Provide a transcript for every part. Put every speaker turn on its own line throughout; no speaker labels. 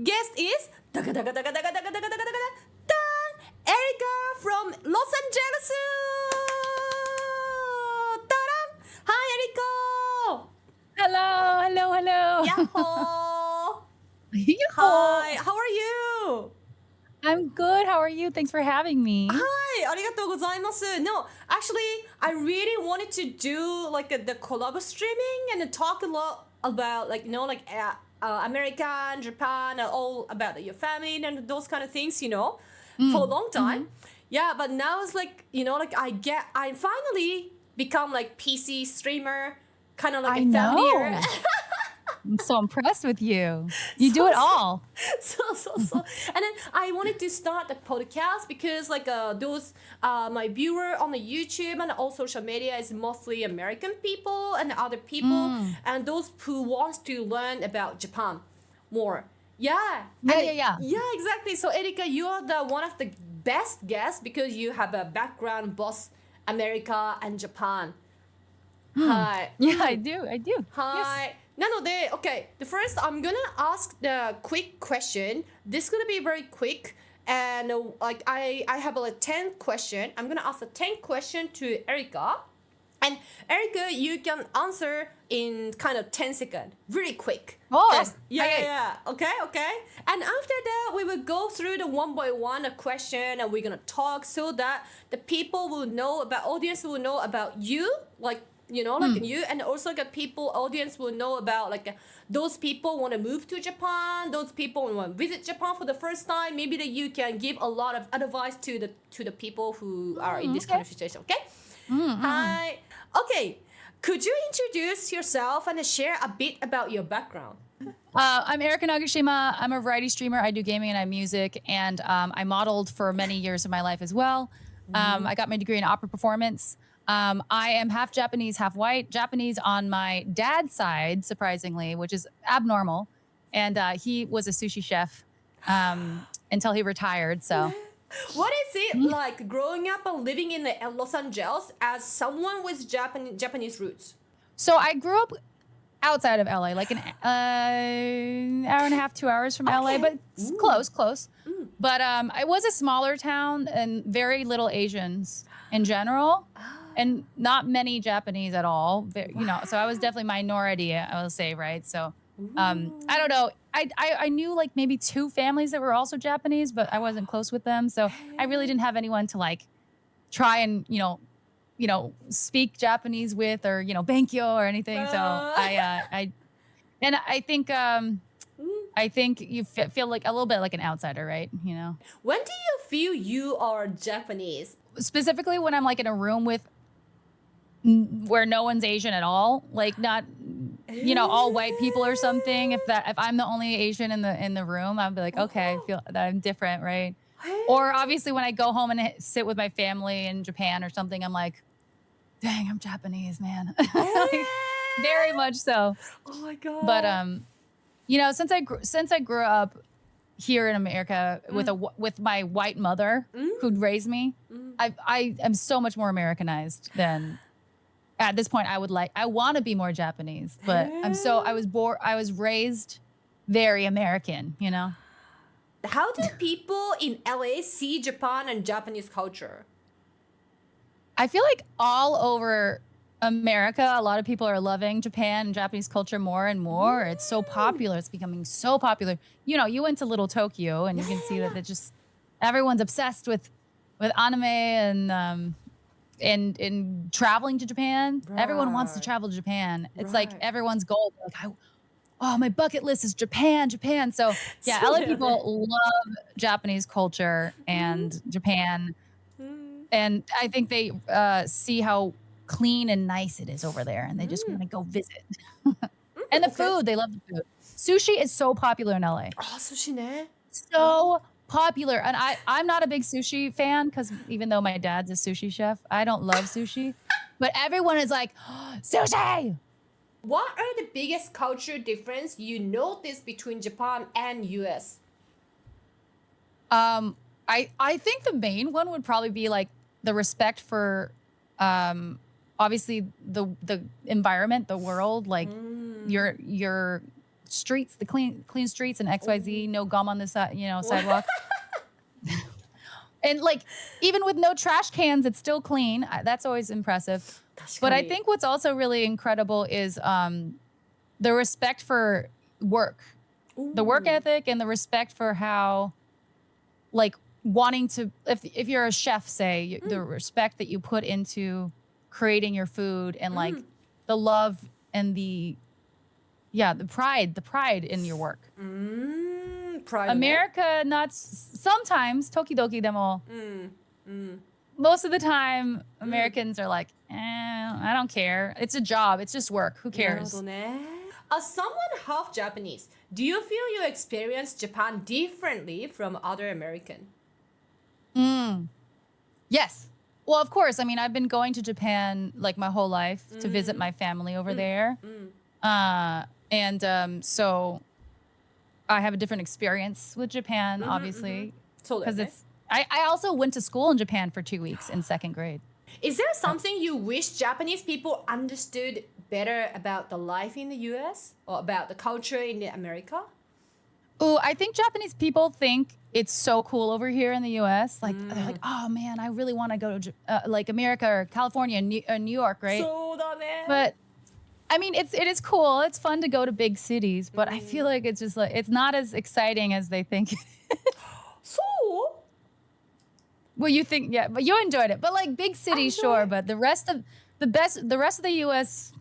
guest is Erica from Los Angeles. Ta-da! Hi, Erica.
Hello.
Yahoo!
Yoo-hoo.
Hi, how are you?
I'm good. How are you? Thanks for having me.
Hi, ありがとうございます. No, actually, I really wanted to do like the collab streaming and talk a lot about America and Japan and all about your family and those kind of things, for a long time. Yeah, but now it's like, I finally become like PC streamer, kind of like
I
a familiar.
know. I'm so impressed with you. You do it all.
So. And then I wanted to start a podcast because those my viewer on the YouTube and all social media is mostly American people and other people and those who wants to learn about Japan more. Yeah.
Yeah.
Yeah, exactly. So Erika, you are the one of the best guests because you have a background both America and Japan. Hi.
Yeah, I do.
Hi.
Yes.
なので, okay, the first I'm gonna ask the quick question. This is gonna be very quick. And I have like 10 question. I'm gonna ask a 10 question to Erica. And Erica, you can answer in kind of 10 seconds. Very quick.
Oh,
Yes.
okay.
Yeah. Okay. And after that, we will go through the one by one a question and we're gonna talk so that the people will know about, audience will know about you, you, and also audience will know about those people want to move to Japan, those people want to visit Japan for the first time. Maybe that you can give a lot of advice to the people who are in this kind of situation. Okay. Hi. Okay. Could you introduce yourself and share a bit about your background?
I'm Erica Nagashima. I'm a variety streamer. I do gaming and I music, and I modeled for many years of my life as well. I got my degree in opera performance. I am half Japanese, half white. Japanese on my dad's side, surprisingly, which is abnormal. And he was a sushi chef until he retired. So,
What is it like growing up and living in Los Angeles as someone with Japanese roots?
so I grew up outside of LA, like an hour and a half, 2 hours from LA, but it's close. But it was a smaller town and very little Asians in general. And not many Japanese at all, so I was definitely minority, I will say, right? So I don't know. I knew like maybe 2 families that were also Japanese, but I wasn't close with them. So I really didn't have anyone to like try and, speak Japanese with or, benkyo or anything. So I think you feel like a little bit like an outsider, right?
When do you feel you are Japanese?
Specifically when I'm like in a room with where no one's Asian at all, like not, all white people or something. If I'm the only Asian in the room, I'll be like, okay, I feel that I'm different, right? Or obviously when I go home and sit with my family in Japan or something, I'm like, dang, I'm Japanese, man. Like, very much so.
Oh my god.
But since I grew up here in America with my white mother who'd raised me, I am so much more Americanized than. At this point, I want to be more Japanese, but I was raised very American,
How do people in LA see Japan and Japanese culture?
I feel like all over America, a lot of people are loving Japan and Japanese culture more and more. It's so popular. It's becoming so popular. You went to Little Tokyo and you can see that everyone's obsessed with anime and traveling to Japan.
Right.
Everyone wants to travel to Japan. It's like everyone's goal. Like, my bucket list is Japan. So yeah, LA people love Japanese culture and Japan. And I think they see how clean and nice it is over there. And they just want to go visit. And the food, they love the food. Sushi is so popular in LA.
Oh, sushi ne.
So popular. And I'm not a big sushi fan because even though my dad's a sushi chef, I don't love sushi. But everyone is like, sushi!
What are the biggest culture difference you notice between Japan and US?
I think the main one would probably be like the respect for obviously the environment, the world, like your streets, the clean streets and XYZ, no gum on the side, sidewalk. And like, even with no trash cans, it's still clean. That's always impressive. But I think what's also really incredible is the respect for work, the work ethic, and the respect for how, like, wanting to, if you're a chef, say, the respect that you put into creating your food and like the love and the pride in your work.
Pride.
America, not sometimes, tokidoki demo. Most of the time, Americans are like, I don't care. It's a job. It's just work. Who cares?
As someone half Japanese, do you feel you experience Japan differently from other American?
Yes. Well, of course. I mean, I've been going to Japan like my whole life to visit my family over there. So I have a different experience with Japan, obviously. Because I also went to school in Japan for 2 weeks in 2nd grade.
Is there something you wish Japanese people understood better about the life in the US or about the culture in America?
Ooh, I think Japanese people think it's so cool over here in the US. Like, they're like, oh man, I really want to go to like America or California, New York, right? But I mean, it is cool. It's fun to go to big cities, but I feel like it's just like, it's not as exciting as they think it is.
So?
Well, you think, yeah, but you enjoyed it. But like big cities, sure. But the rest of the US,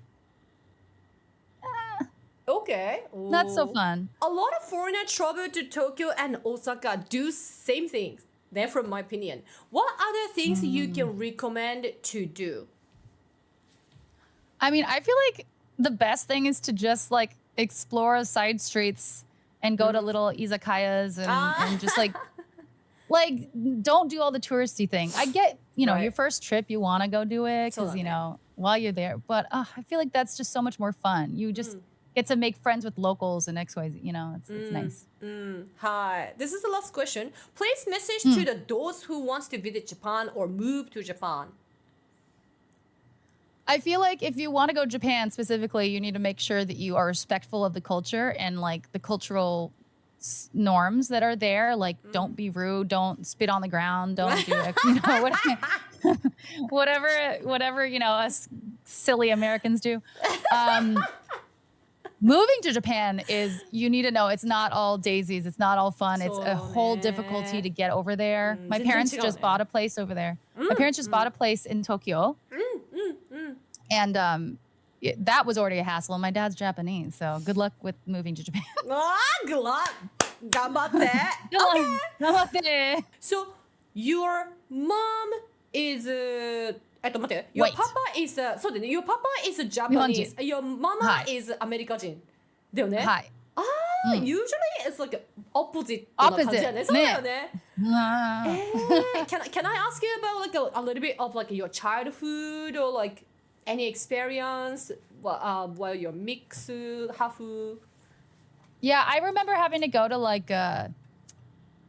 okay.
Not so fun.
A lot of foreigners travel to Tokyo and Osaka, do same things. They're from my opinion. What other things you can recommend to do?
I mean, I feel like the best thing is to just like explore side streets and go to little izakayas and just like don't do all the touristy thing. I get, your first trip, you want to go do it because, while you're there. But I feel like that's just so much more fun. You just get to make friends with locals and XYZ. It's nice.
Hi. This is the last question. Please message to those who wants to visit Japan or move to Japan.
I feel like if you want to go to Japan specifically, you need to make sure that you are respectful of the culture and like the cultural norms that are there. Like, don't be rude, don't spit on the ground, don't do whatever us silly Americans do. Moving to Japan you need to know it's not all daisies. It's not all fun. It's a whole difficulty to get over there. My parents just bought a place over there. My parents just bought a place in Tokyo. And that was already a hassle. And my dad's Japanese, so good luck with moving to Japan.
Good luck. Gambatte.
Okay.
So your mom is your papa is your papa is Japanese. Your mama is アメリカ人だよね。はい。Usually it's like opposite な感じだね。そうだよね。Can I ask you about like a little bit of like your childhood or like any experience while you're mixed, half?
Yeah, I remember having to go to like a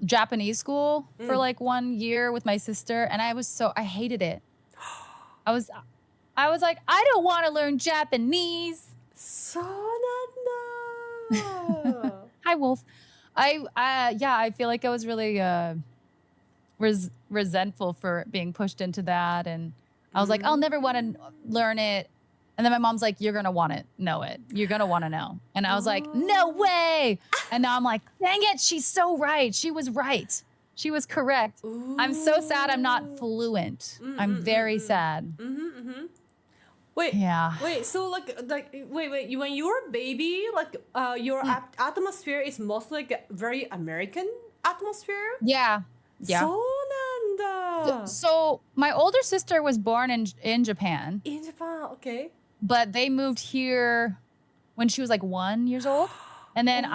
Japanese school for like 1 year with my sister, and I hated it. I was like, I don't want to learn Japanese.
そうなんだ。
Hi, Wolf. I feel like I was really resentful for being pushed into that, and I was like, I'll never want to learn it. And then my mom's like, you're going to want to know it. You're going to want to know. And I was like, no way. And now I'm like, dang it. She's so right. She was right. She was correct. I'm so sad I'm not fluent. I'm very sad.
Wait.
Yeah.
Wait. So wait. When you were a baby, like your atmosphere is mostly like very American atmosphere.
Yeah. Yeah.
そうなんだ.
So my older sister was born in Japan.
In Japan, okay.
But they moved here when she was like 1 year old. And then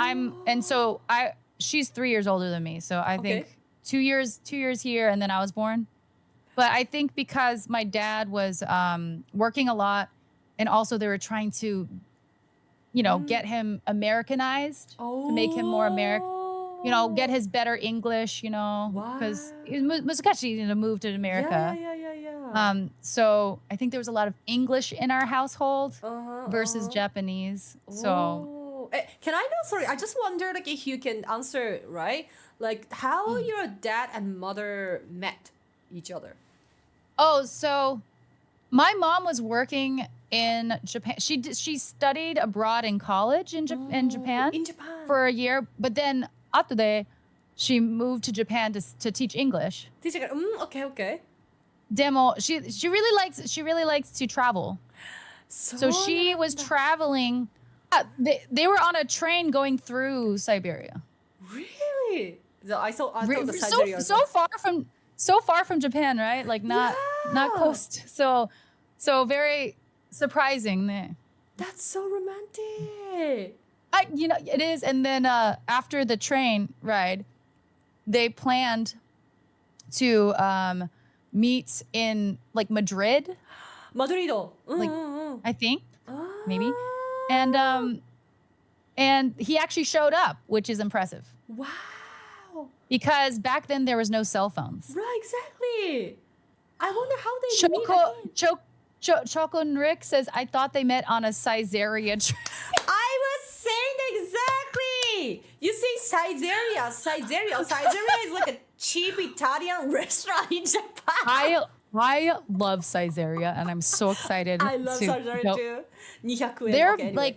she's 3 years older than me. So I think 2 years here, and then I was born. But I think because my dad was working a lot, and also they were trying to, get him Americanized to make him more American. Get his better English, because it was Musukashi to move to America.
Yeah.
So I think there was a lot of English in our household versus Japanese. So
Can I know? Sorry, I just wonder like if you can answer, right? Like how your dad and mother met each other.
Oh, so my mom was working in Japan. She studied abroad in college in Japan
In Japan.
for a year, but then after that, she moved to Japan to teach English.
Okay, okay.
Demo, she really likes to travel. So she was traveling. They were on a train going through Siberia.
Really? I thought the Siberia.
So far from Japan, right? Like not coast. So very surprising there.
That's so romantic.
It is. And then after the train ride, they planned to meet in like Madrid.
Madrido.
Like I think maybe. And he actually showed up, which is impressive.
Wow.
Because back then there was no cell phones.
Right, exactly. I wonder how they meet again.
Choco and Rick says, I thought they met on a Caesarea train.
I was saying exactly. You say Caesarea. Caesarea is like a cheap Italian restaurant in Japan.
I love Caesarea, and I'm so excited.
I love Caesarea too. 200 yen.
They're
Okay, anyway.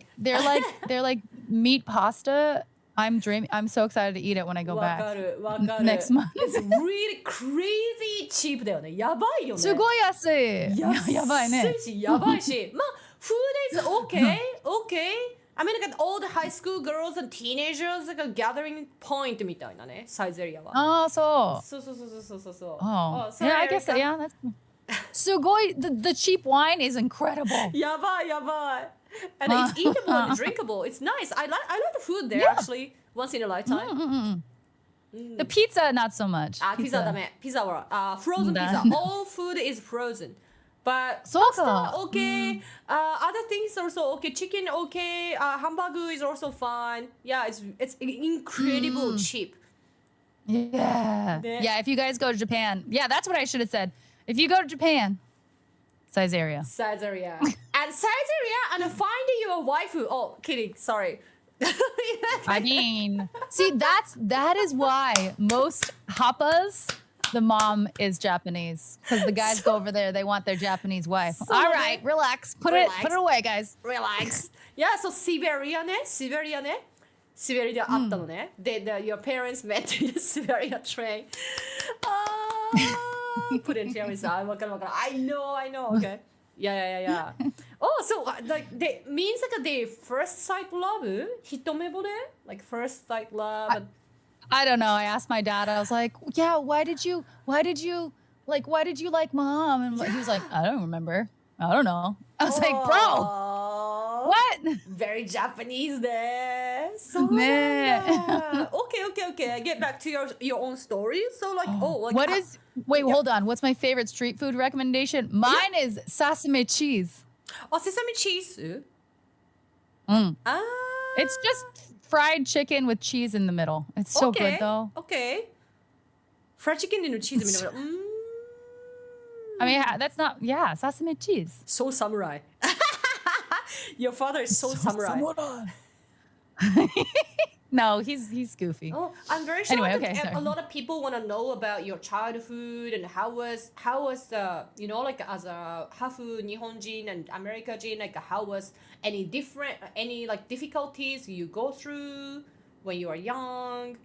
they're like meat pasta. I'm so excited to eat it when I go back next month.
It's really crazy cheap だよね。やばいよね。
すごい安い。やばいね。
安いし、やばいし。まあ、food is okay, okay. I mean, like all the high school girls and teenagers like a gathering point みたいなね、サイゼリアは。
ああ、そう。
そう。
Oh,
sorry,
yeah, I guess
Erica.
yeah. That's すごい the cheap wine is incredible.
やばい。And it's eatable and drinkable. It's nice. I like the food there actually. Once in a lifetime.
The pizza not so much.
ピザダメ。ピザはfrozen pizza. All food is frozen. But
そうか。
pasta okay. Other things also okay. Chicken okay. Hamburger is also fine. Yeah, it's incredible cheap.
Yeah. Yeah, if you guys go to Japan. Yeah, that's what I should have said. If you go to Japan, Caesarea.
And Caesarea and find your waifu. Oh, kidding. Sorry.
I mean, see, that is why most happas, the mom is Japanese, because the guys go over there, they want their Japanese wife. All right, relax. Put it away, guys.
Relax. Yeah, so Siberia ね。シベリアで会ったのね。Your parents met in the Siberia train. Put in Jeremy's eye. わかる。I know. Okay. Yeah. Oh, so like they means like the first sight love? 一目惚れ? Like first sight love.
I don't know. I asked my dad. I was like, "Yeah, why did you like mom?" And he was like, "I don't remember. I don't know." I was like, "Bro, what?"
Very Japanese there. So okay. Get back to your own story. So like,
hold on. What's my favorite street food recommendation? Mine is sesame cheese.
Oh, sesame cheese.
It's just fried chicken with cheese in the middle. It's so good though.
Okay. Fried chicken and cheese in the middle.
I mean, that's not sesame cheese.
So samurai. Your father is so samurai.
No, he's goofy.
Oh, I'm very sure
anyway,
a lot of people want to know about your childhood and how was the like as a half Nihonjin and American, like how was any like difficulties you go through when you were young?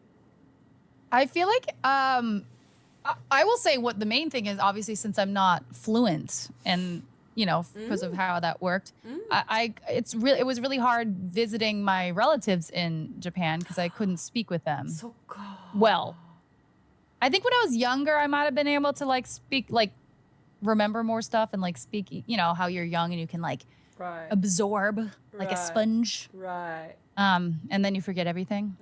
I feel like I will say what the main thing is, obviously, since I'm not fluent and because of how that worked, it was really hard visiting my relatives in Japan because I couldn't speak with them. Well, I think when I was younger, I might have been able to like speak, like remember more stuff and like speak, how you're young and you can like absorb like a sponge.
Right.
And then you forget everything.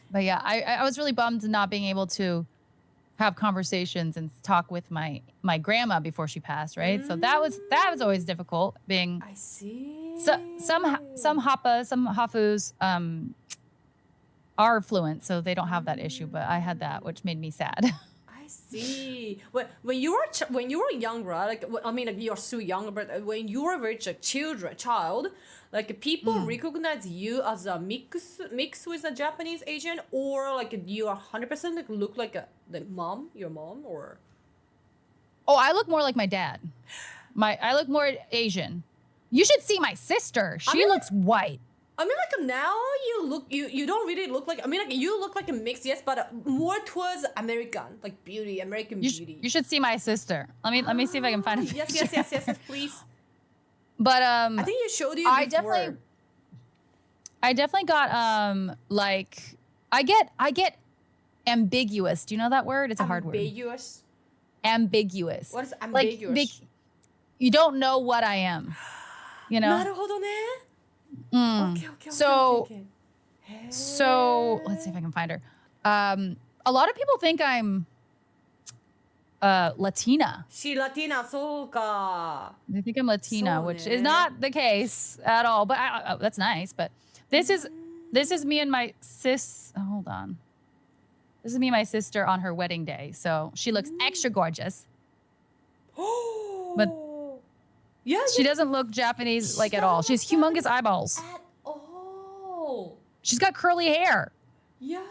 But yeah, I was really bummed not being able to have conversations and talk with my grandma before she passed, right? So that was always difficult. Being
I see.
Some hafus are fluent, so they don't have that issue. But I had that, which made me sad.
I see. When you were when you were young, right? Like I mean, like you're so young, but when you were very child, like people recognize you as a mix with a Japanese Asian, or like you are 100% like look like the mom, your mom, or.
Oh, I look more like my dad. I look more Asian. You should see my sister. She looks white.
I mean, like now you don't really look like. I mean, like you look like a mix, yes, but more towards American, like beauty, American beauty.
You should see my sister. Let me see if I can find a picture.
Yes, please.
But
I think you showed you before.
I definitely got like I get ambiguous. Do you know that word? It's a hard word. Ambiguous.
What is ambiguous?
Like you don't know what I am. You know?
なるほどね。Okay.
So let's see if I can find her. A lot of people think I'm Latina.
She Latina, そうか.
They think I'm Latina, which is not the case at all. But that's nice. But this is me and my hold on. This is me and my sister on her wedding day. So she looks extra gorgeous. But she doesn't look Japanese like at all. She has humongous eyeballs.
At all.
She's got curly hair.
Yeah.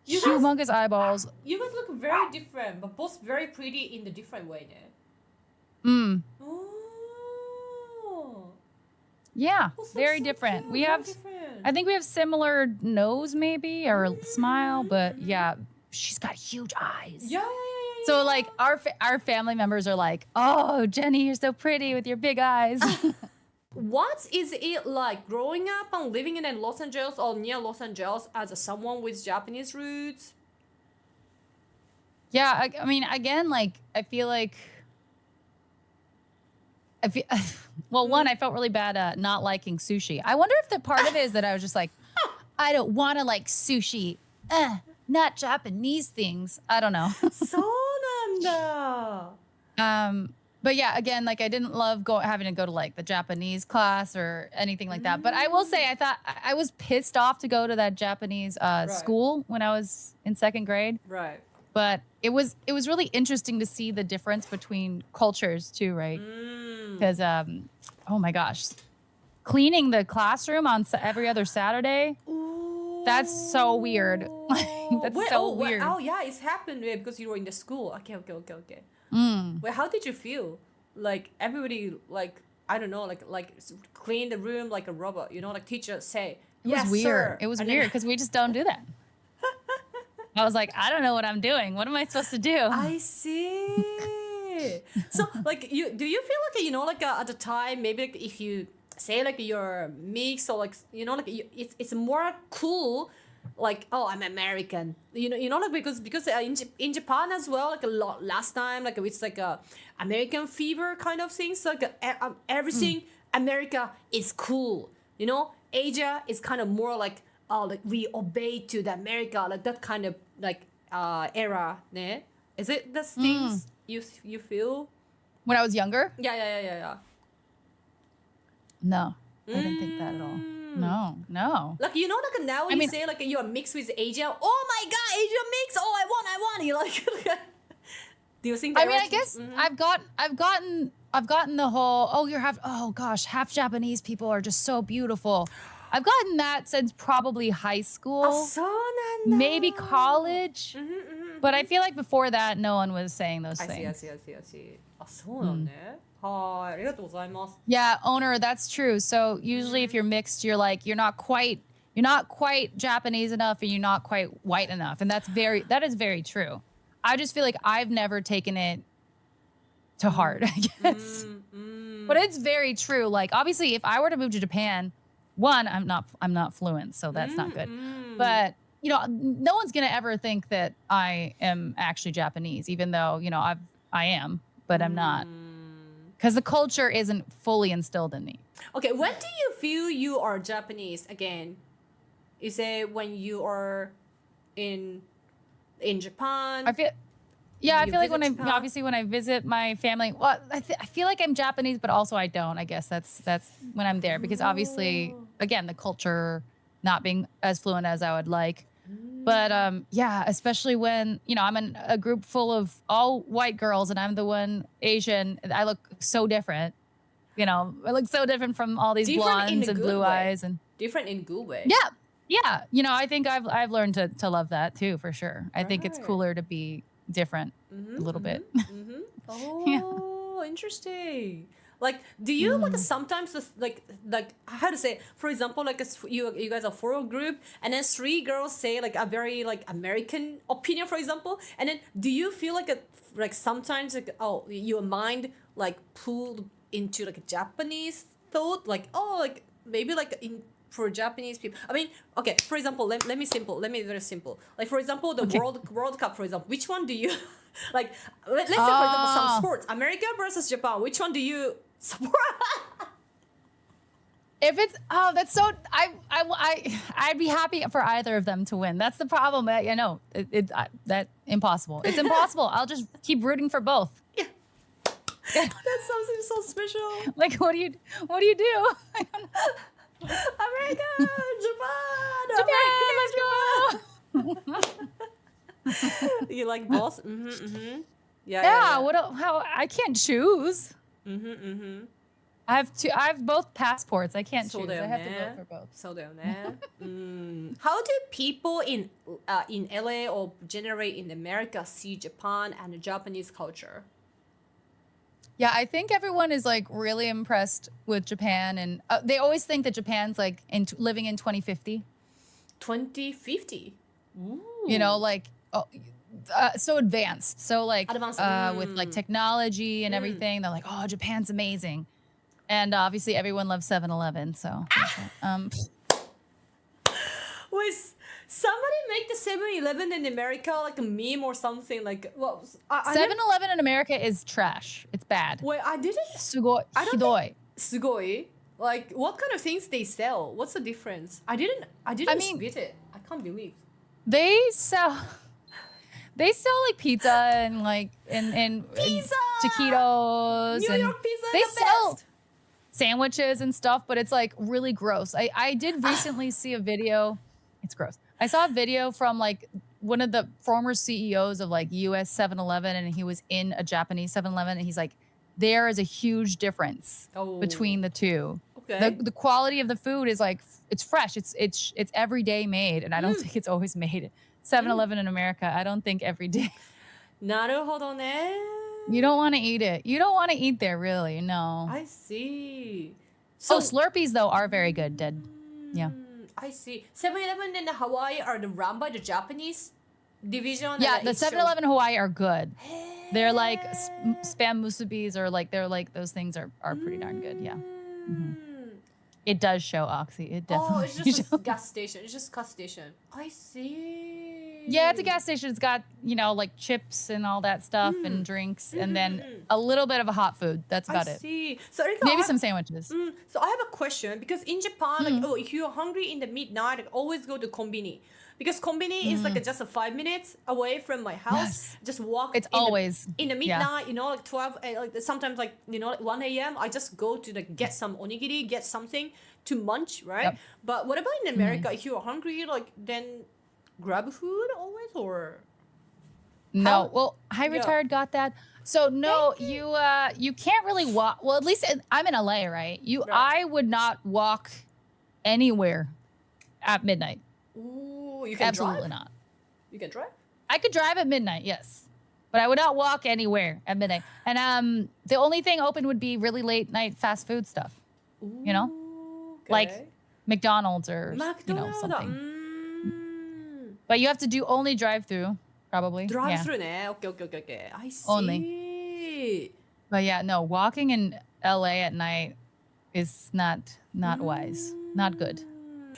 Humongous eyeballs.
You guys look very different, but both very pretty in the different way there. Oh.
Yeah, very different.
Cute,
I think we have similar nose maybe or smile, but yeah, she's got huge eyes.
Yeah.
So like our family members are like, "Oh, Jenny, you're so pretty with your big eyes."
What is it like growing up and living in Los Angeles or near Los Angeles as someone with Japanese roots?
Yeah, I mean, again, like I feel well, one, I felt really bad not liking sushi. I wonder if the part of it is that I was just like, I don't want to like sushi. Not Japanese things. I don't know.
そうなんだ.
But yeah, again, like I didn't love having to go to like the Japanese class or anything like that. But I will say, I thought I was pissed off to go to that Japanese school when I was in second grade.
Right.
But it was really interesting to see the difference between cultures too, right? Because oh my gosh, cleaning the classroom on every other Saturday. That's so weird. That's weird.
Oh yeah, it's happened because you were in the school. Okay. Well, how did you feel? Like everybody, like I don't know, like clean the room like a robot. You know, like teacher say.
It was weird.
Sir.
It was weird because we just don't do that. I was like, I don't know what I'm doing. What am I supposed to do?
I see. So like do you feel like, you know, like at the time maybe like if you say like you're mixed or like, you know, like it's more cool, like, oh, I'm American, you know like because in Japan as well, like a lot last time, like it's like a American fever kind of thing. So like everything America is cool, you know. Asia is kind of more like we obey to the America, like that kind of like era, ne? Is it the things you feel
when I was younger?
Yeah.
No, I didn't think that at all. No.
Like, you know, like now when you say like you're mixed with Asia, oh my god, Asia mix, oh I want you like. Do you think that?
I mean, I guess I've gotten the whole half Japanese people are just so beautiful. I've gotten that since probably high school, maybe college, but I feel like before that, no one was saying those things.
I see. あ、そうなんね。はい、ありがとうございます。
Yeah, owner, that's true. So usually if you're mixed, you're like you're not quite Japanese enough, and you're not quite white enough, and that is very true. I just feel like I've never taken it to heart, I guess. But it's very true. Like obviously, if I were to move to Japan. One, I'm not fluent, so that's not good. But you know, no one's gonna ever think that I am actually Japanese, even though you know I am, but I'm not, because the culture isn't fully instilled in me.
Okay, when do you feel you are Japanese again? Is it when you are in Japan?
I feel like when I visit my family, well, I feel like I'm Japanese, but also I don't. I guess that's when I'm there, because obviously, again, the culture not being as fluent as I would like. But yeah, especially when, I'm in a group full of all white girls and I'm the one Asian, I look so different. I look so different from all these
Different in
blondes
a
and
good
blue
way.
eyes and
Different in good way.
yeah. Yeah. I think I've learned to love that too, for sure. I think it's
Right.
cooler to be different a little bit.
Oh, interesting. Like, do you like sometimes like how to say? For example, like you guys are four group, and then three girls say like a very like American opinion, for example, and then do you feel like sometimes like your mind like pulled into like a Japanese thought, like like maybe like in for Japanese people. I mean, okay, for example, let me very simple. Like for example, the
Okay.
World Cup, for example, which one do you like? Let's say for example some
Oh.
sports, America versus Japan. Which one do you support?
If it's that's so I'd be happy for either of them to win. That's the problem. That impossible. It's impossible. I'll just keep rooting for both.
Yeah. That's something so special.
Like what do you do? I don't know.
America, Japan,
Japan, let's go.
You like both?
Yeah. How I can't choose. I have both passports. I can't choose. I have to vote for both.
So how do people in LA or generally in America see Japan and the Japanese culture?
Yeah, I think everyone is like really impressed with Japan, and they always think that Japan's like living in 2050.
2050. Ooh.
Like so advanced. So like
Advanced.
with like technology and everything, they're like, oh, Japan's amazing. And obviously everyone loves 7-Eleven. So
Wait, somebody make the 7-Eleven in America like a meme or something like what?
7-Eleven in America is trash. It's bad.
Wait, I didn't.
Sugoi.
I don't
Hidoi.
Sugoi. Like what kind of things they sell? What's the difference? I didn't spit it. I can't believe.
They sell like pizza and like and
Pizza!
taquitos
New
and
York pizza
they
is the
sell
best.
sandwiches and stuff, but it's like really gross. I did recently see a video. It's gross. I saw a video from like one of the former CEOs of like US 7-Eleven, and he was in a Japanese 7-Eleven, and he's like, there is a huge difference between the two.
Okay.
The quality of the food is like it's fresh. It's everyday made, and I don't think it's always made. 7-Eleven in America, I don't think every day.
なるほどね.
You don't want to eat it. You don't want to eat there, really. No.
I see.
So Slurpees though are very good. Yeah.
I see. 7-Eleven in Hawaii are run by the Japanese division.
Yeah,
and
the
it shows-
7-Eleven Hawaii are good. They're like spam musubis, or like they're like those things are pretty darn good. Yeah. It does show Oxy. It definitely.
it's just a gas station. It's just gas station. I see.
Yeah, it's a gas station. It's got like chips and all that stuff and drinks, and then a little bit of a hot food. That's about
I
it.
see. So Erica,
Maybe some sandwiches.
So I have a question because in Japan, like, if you're hungry in the midnight, like, always go to kombini. Because kombini is like just 5 minutes away from my house.
Yes.
Just walk.
It's always
in the midnight. Like 12, like sometimes like like 1 a.m. I just go to like get some onigiri, get something to munch, right?
Yep.
But what about in America? If you're hungry, like then grab food always or.
No,
How-
well, High
Yeah.
Retired got that. So no, you can't really walk. Well, at least I'm in LA, right?
Right.
I would not walk anywhere at midnight.
Ooh, you can
Absolutely
drive?
not.
You can drive?
I could drive at midnight, yes, but I would not walk anywhere at midnight. And the only thing open would be really late night fast food stuff,
Ooh,
like
okay.
McDonald's or
McDonald's.
something. But you have to do only drive through, probably.
Drive
Yeah.
through ne. Okay. I see.
Only. But yeah, no, walking in LA at night is not wise, not good.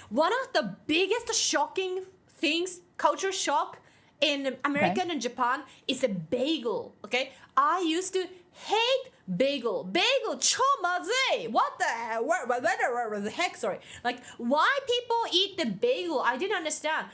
One of the biggest shocking things, culture shock in America and Japan is a bagel. Okay, I used to hate bagel. Bagel, chomaze. What the hell? Where the heck? Sorry. Like, why people eat the bagel? I didn't understand.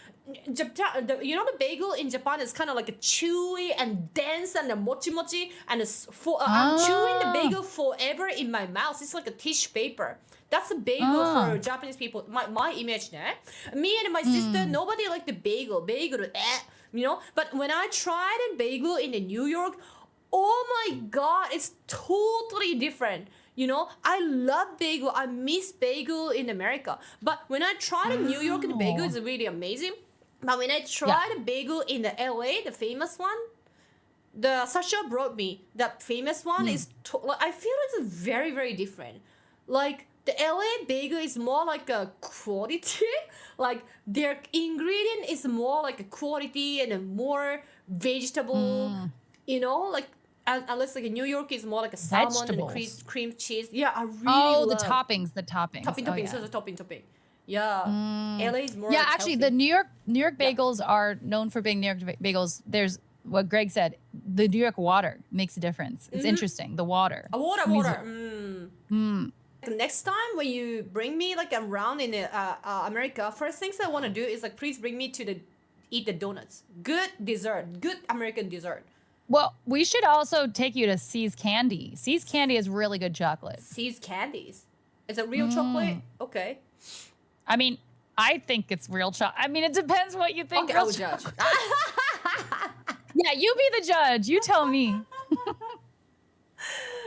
Japan, the bagel in Japan is kind of like a chewy and dense and a mochi mochi, and I'm chewing the bagel forever in my mouth. It's like a tissue paper. That's a bagel for Japanese people. My image, ne? Me and my sister, nobody liked the bagel. But when I tried a bagel in New York, oh my god, it's totally different. I love bagel. I miss bagel in America. But when I tried in New York, the bagel is really amazing. But when I tried a bagel in the LA, the famous one, the Sasha brought me that famous one is. I feel it's very, very different. Like the LA bagel is more like a quality. Like their ingredient is more like a quality and a more vegetable. Like. Unless like in New York is more like a salmon and cream cheese. Yeah, I really love
the toppings.
Topping. So the topping. Yeah. LA is more
Yeah,
like
actually
healthy.
the New York bagels are known for being New York bagels. There's what Greg said, the New York water makes a difference. It's interesting. The water.
Water. Next time when you bring me like around in America, first things I want to do is like please bring me to eat the donuts. Good dessert. Good American dessert.
Well, we should also take you to C's Candy. C's Candy is really good chocolate.
C's Candies. Is it real chocolate? Okay.
I mean, I think it's real chocolate. I mean, it depends what you think.
Okay, I'll judge.
Yeah, you be the judge. You tell me.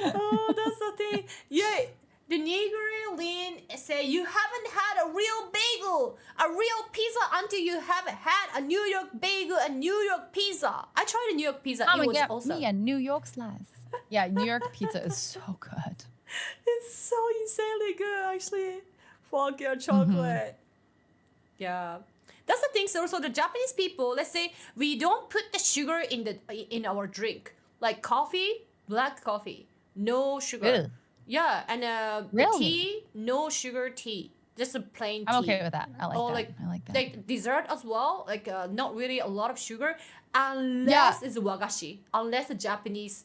Oh, that's the thing. Yeah. The Nigeri Lin say you haven't had a real bagel, a real pizza until you have had a New York bagel, a New York pizza. I tried a New York pizza. It was awesome.
Me a New York slice. Yeah, New York pizza is so good.
It's so insanely good, actually. Fuck your chocolate. Yeah. That's the thing. So the Japanese people, let's say we don't put the sugar in our drink, like coffee, black coffee, no sugar.
Ew.
Yeah, and the tea, no sugar tea, just a plain tea.
I'm okay with that. I like that. I like that.
Like dessert as well, like not really a lot of sugar, unless it's wagashi, unless the Japanese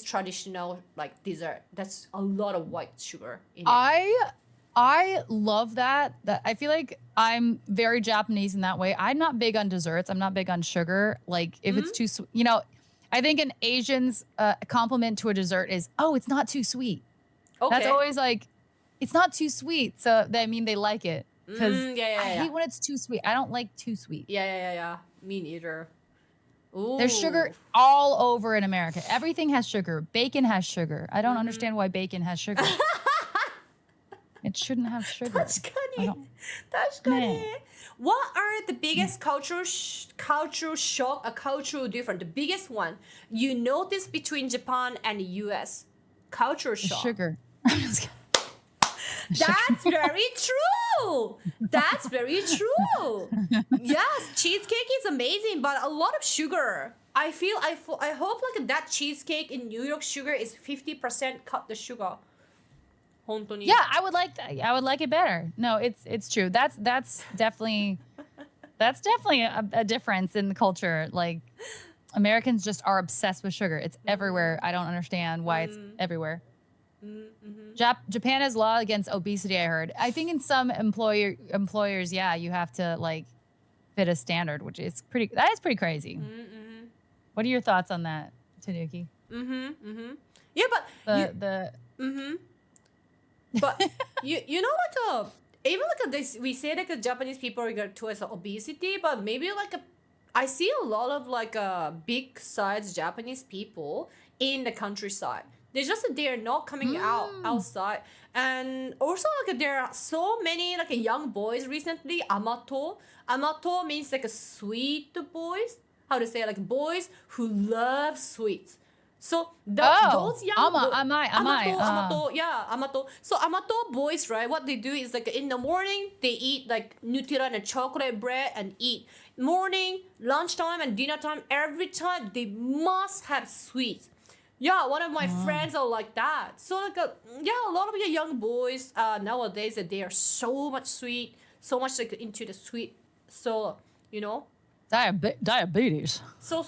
traditional like dessert. That's a lot of white sugar in it.
I love that. That I feel like I'm very Japanese in that way. I'm not big on desserts. I'm not big on sugar. Like if it's too sweet, I think an Asian's compliment to a dessert is, oh, it's not too sweet. Okay. That's always like, it's not too sweet. So I mean, they like it. Because I hate when it's too sweet. I don't like too sweet.
Yeah. Me neither. Ooh.
There's sugar all over in America. Everything has sugar. Bacon has sugar. I don't understand why bacon has sugar. It shouldn't have sugar.
That's funny. What are the biggest cultural shock, a cultural difference? The biggest one you notice between Japan and the US? Cultural shock.
Sugar.
That's very true. That's very true. Yes, cheesecake is amazing, but a lot of sugar. I hope like that cheesecake in New York sugar is 50% cut the sugar.
Yeah, I would like that. I would like it better. No, it's true. That's definitely a difference in the culture. Like Americans just are obsessed with sugar. It's everywhere. I don't understand why it's everywhere. Japan has law against obesity, I heard. I think in some employers, yeah, you have to like fit a standard, that is pretty crazy. What are your thoughts on that, Tanuki?
Yeah, but but you know like even like this we say like the Japanese people are towards obesity, but maybe like I see a lot of like big size Japanese people in the countryside. They're not coming outside, and also like there are so many like young boys recently. Amato means like a sweet boys. How to say like boys who love sweets. So those young Amato. So Amato boys, right? What they do is like in the morning they eat like Nutella and chocolate bread and eat. Morning, lunchtime, and dinner time. Every time they must have sweets. Yeah, one of my friends are like that. So like a lot of young boys nowadays they are so much sweet, so much like into the sweet. So
diabetes.
So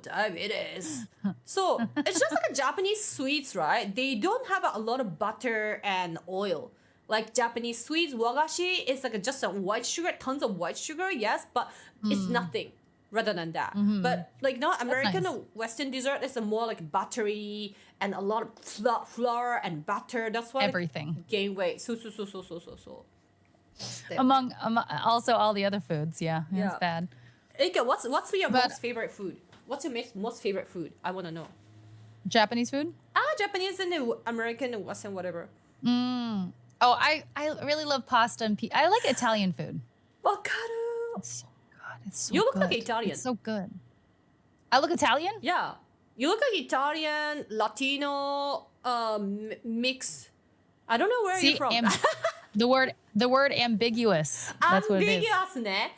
diabetes. So it's just like a Japanese sweets, right? They don't have a lot of butter and oil. Like Japanese sweets, wagashi is like just a white sugar, tons of white sugar, yes, but it's nothing rather than that. But like not American
nice.
or Western dessert is a more like buttery and a lot of flour and butter. That's why
Everything.
like, gain weight. So.
Among also all the other foods. Yeah,
Yeah.
it's bad.
Erika, what's your
But-
most favorite food? What's your most favorite food? I want to know.
Japanese food?
Japanese and American and Western, whatever.
Oh, I really love pasta and I like Italian food.
Wakaru.
It's so good. It's so
You look like
good.
Italian.
It's so good. I look Italian?
Yeah. You look like Italian, Latino, mix. I don't know where you're from.
the word ambiguous. That's what it is.
Ambiguous ね。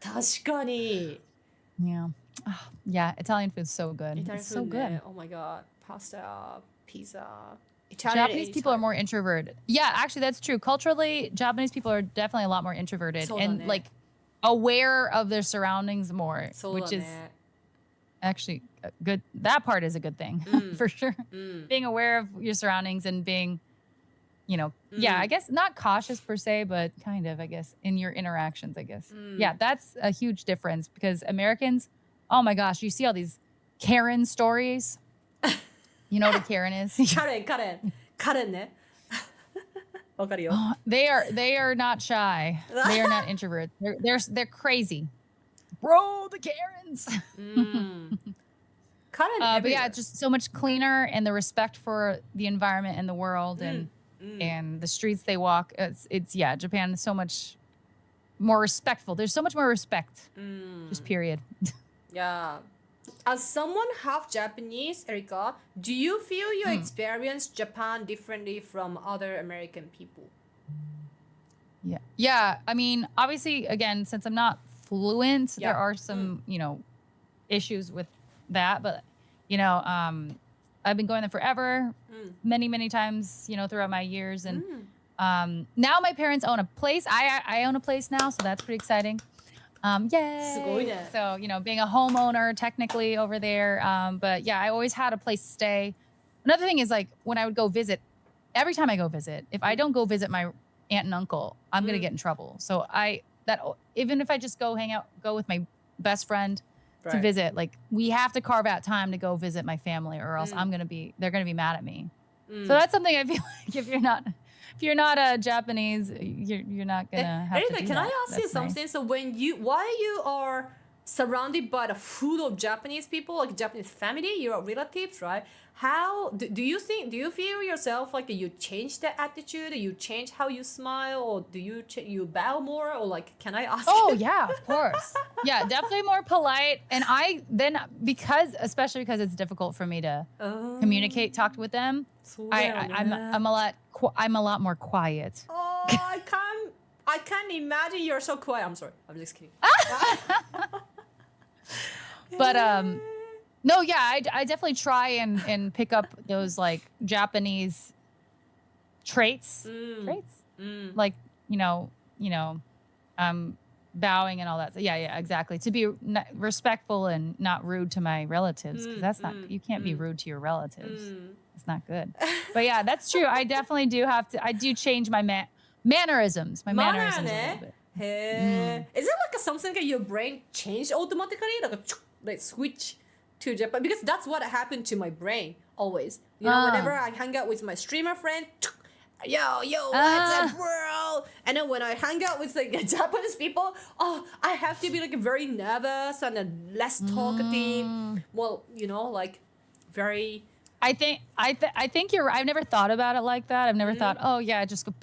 確かに。
Yeah. Oh, yeah, Italian food's so good.
Italian
It's so
food
good.
ね。Oh my god. Pasta, pizza. Italian
Japanese people are more introverted. Yeah, actually, that's true. Culturally, Japanese people are definitely a lot more introverted and like aware of their surroundings more, which is actually good. That part is a good thing for sure. Being aware of your surroundings and being, I guess not cautious per se, but kind of, I guess, in your interactions, I guess. Yeah, that's a huge difference because Americans, oh my gosh, you see all these Karen stories. You know what a Karen is?
Karen ね。わかるよ。
They are not shy. They are not introverts. They're crazy. Bro, the Karens.
Karen
But yeah, it's just so much cleaner and the respect for the environment and the world and the streets they walk. It's Japan is so much more respectful. There's so much more respect. Just period.
Yeah. As someone half Japanese, Erika, do you feel you experience Japan differently from other American people?
Yeah. Yeah. I mean, obviously, again, since I'm not fluent,
Yeah.
there are some, issues with that. But, I've been going there forever, many, many times, throughout my years. And now my parents own a place. I own a place now, so that's pretty exciting. Yay.
すごいね。
So, being a homeowner technically over there. But yeah, I always had a place to stay. Another thing is like when I would go visit, every time I go visit, if I don't go visit my aunt and uncle, I'm going to get in trouble. So even if I just go with my best friend to visit, like we have to carve out time to go visit my family or else they're going to be mad at me. So that's something I feel like if you're not a Japanese, you're not gonna have
Erika,
to do
can
that.
I ask you
That's
something?
nice.
So while you are surrounded by the food of Japanese people, like Japanese family, your relatives, right? How do you feel yourself like you change the attitude? You change how you smile, or do you bow more, or like? Can I ask?
Oh
you?
yeah, of course. Yeah, definitely more polite. And especially because it's difficult for me to talk with them. I'm a lot more quiet.
Oh, I can't imagine you're so quiet. I'm sorry. I'm just kidding.
But no, yeah, I definitely try and pick up those like Japanese traits. Like, bowing and all that. So yeah, exactly. To be respectful and not rude to my relatives, because that's not, you can't be rude to your relatives. It's not good. But yeah, that's true. I definitely I do change my mannerisms. My mannerisms a little bit.
Is it like something that your brain changed automatically, like switch to Japan? Because that's what happened to my brain always. Whenever I hang out with my streamer friend, yo, what's up, world? And then when I hang out with like Japanese people, I have to be like very nervous and less talkative. Well, like very.
I think you're right. I've never thought about it like that. I've never thought, oh yeah, just go.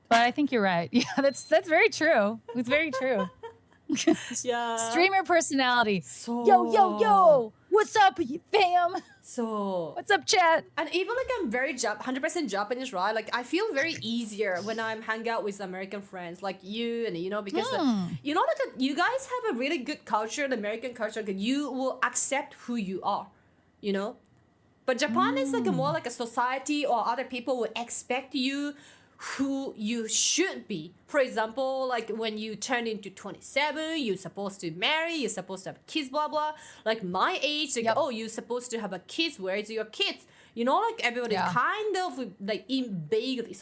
But I think you're right. Yeah, that's very true. It's very true.
Yeah.
Streamer personality.
So,
Yo. What's up, fam?
So.
What's up, chat?
And even like I'm very 100% Japanese, right? Like I feel very easier when I'm hang out with American friends like you, and because you guys have a really good culture, the American culture. That you will accept who you are, But Japan is like more like a society, or other people will expect you who you should be. For example, like when you turn into 27, you're supposed to marry, you're supposed to have kids, blah blah. Like my age, like
Yep.
oh, you're supposed to have a kids. Where is your kids? You know, like everybody
Yeah.
kind of like vaguely,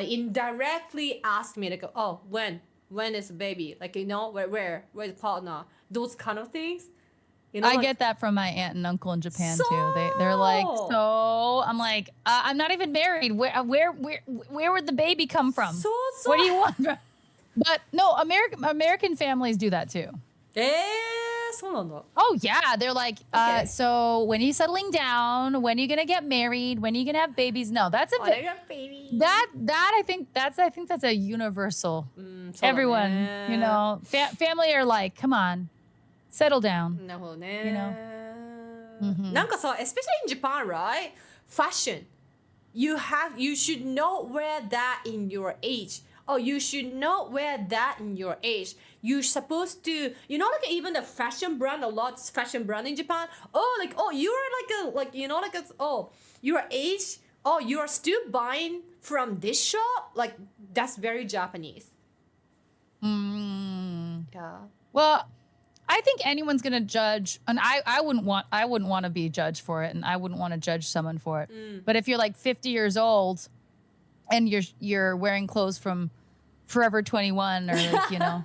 indirectly asked me like, oh, when is the baby? Like you know, where's the partner? Those kind of things. You know,
I
like,
get that from my aunt and uncle in Japan too. They're like,
So-
so I'm like, I'm not even married. Where would the baby come from?
so
What do you want? But no, American families do that too.
そうなんだ。
Oh yeah, they're like,
Okay.
so when are you settling down? When are you gonna get married? When are you gonna have babies? No, that's a
I got baby.
I think that's a universal.
そうだね
Everyone, you know, family are like, come on, settle down.
なるほどね。
You know?
なんかさ、especially in Japan, right? Fashion. You should know wear that in your age. Oh, you should not wear that in your age. You're supposed to, you know, like even the fashion brand, a lot of fashion brand in Japan. Oh, like, oh, you're your age. Oh, you are still buying from this shop. Like, that's very Japanese. Yeah.
Well, I think anyone's gonna judge, and I wouldn't want to be judged for it, and I wouldn't want to judge someone for it. But if you're like 50 years old, and you're wearing clothes from Forever 21 or like, you know,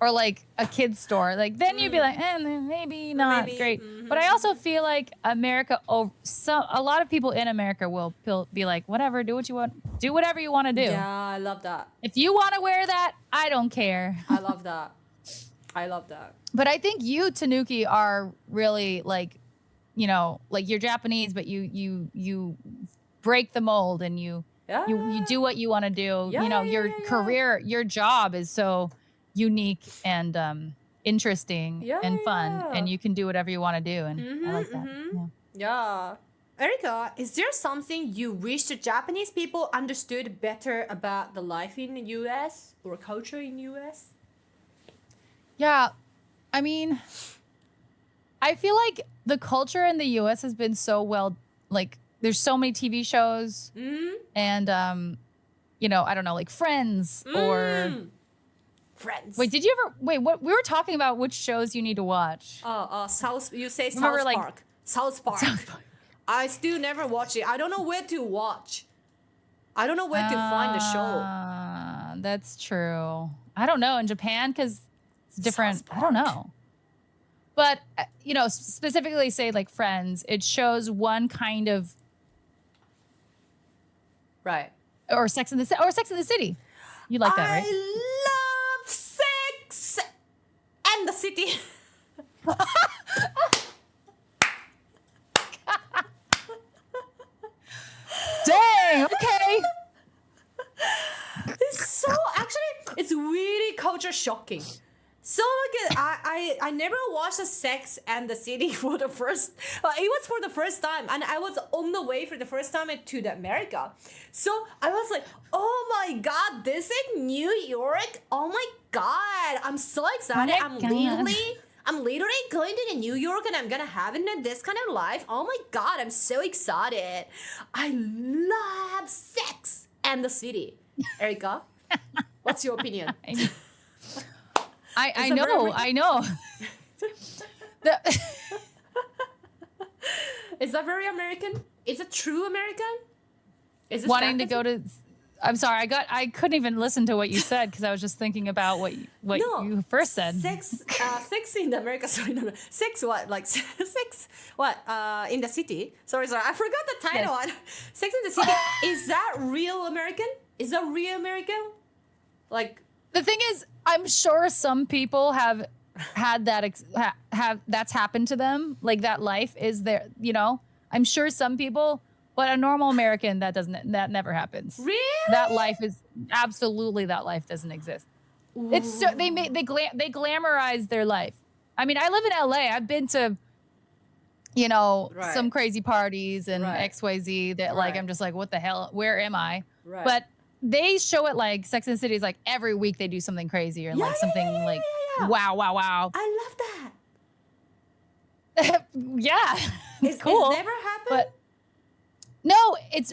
or like a kid's store, like then you'd be like, maybe not
Maybe,
great. But I also feel like America, a lot of people in America will be like, whatever, do what you want, do whatever you want to do.
Yeah, I love that.
If you want to wear that, I don't care.
I love that. I love that.
But I think you, Tanuki, are really like, you know, like you're Japanese, but you break the mold and you do what you want to do.
Yeah,
you know,
yeah,
your
yeah.
career, your job is so unique and interesting
Yeah,
and fun,
yeah.
and you can do whatever you want to do. And I like that. Yeah.
Yeah. Erica, is there something you wish the Japanese people understood better about the life in the US or culture in US?
Yeah, I mean, I feel like the culture in the U.S. has been so well, like there's so many TV shows and you know, I don't know, like Friends or
Friends.
wait, did you ever what we were talking about which shows you need to watch?
You say
Remember,
South
like-
Park. South Park. I still never watch it. I don't know where to watch. I don't know where to find the show.
That's true. I don't know in Japan because it's different.
South
I don't
Park.
know. But you know, specifically say like Friends, it shows one kind of
Right.
or Sex in the City. You like that, right?
I love Sex and the City.
Dang. Okay.
It's really culture shocking. So like I never watched the Sex and the City for the first. It was for the first time, and I was on the way for the first time to the America. So I was like, oh my god, this is New York. Oh my god, I'm so excited.
Oh my God.
I'm literally going to the New York and I'm gonna have this kind of life. Oh my god, I'm so excited. I love Sex and the City. Erica, what's your opinion?
I
that
know.
very-
I know.
Is that very American? Is it true American? Is it
Wanting to
fantasy?
go to. I'm sorry. I couldn't even listen to what you said because I was just thinking about what
No,
you first said.
Sex in America. Sorry, no. Sex what? Like sex what? In the city. Sorry. I forgot the title. Sex in the City. Is that real American? Is that real American? Like
The thing is, I'm sure some people have had that have that's happened to them. Like that life is there. You know, I'm sure some people, but a normal American that never happens.
really?
That life is absolutely that life doesn't exist. It's so they glamorize their life. I mean, I live in LA. I've been to, you know,
Right.
some crazy parties and
Right.
XYZ that like
Right.
I'm just like, what the hell? Where am I?
Right.
But they show it like Sex and the City is like every week they do something crazy or
Yeah,
like
yeah,
something
yeah, yeah,
like
yeah, yeah.
wow.
I love that.
Yeah, it's cool.
It's never happened.
But no, it's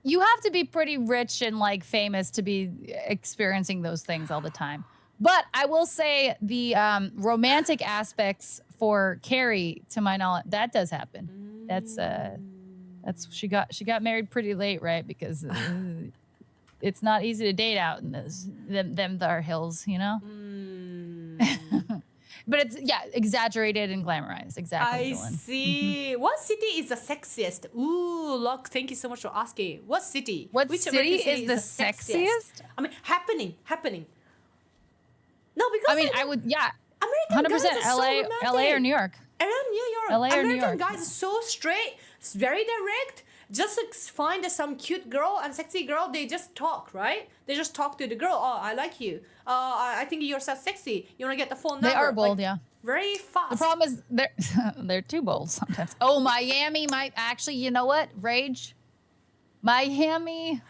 you have to be pretty rich and like famous to be experiencing those things all the time. But I will say the romantic aspects for Carrie, to my knowledge, that does happen. That's she got married pretty late, right? Because it's not easy to date out in them there hills, you know. But it's exaggerated and glamorized. Exactly.
I
Dylan.
see. What city is the sexiest? Ooh, look, thank you so much for asking. What city?
What
Which
city
American
is the sexiest?
I mean, happening. No, because
I mean, I would,
American
100%
guys are
LA,
so
LA or
romantic.
New York.
Around New York.
LA or New
American
York.
guys are so straight, very direct. Just like find some cute girl and sexy girl, they just talk, right? They just talk to the girl. Oh, I like you. I think you're so sexy. You want to get the phone number?
They are bold,
like,
yeah.
Very fast.
The problem is they're too bold sometimes. Oh, Miami might actually, you know what? Rage. Miami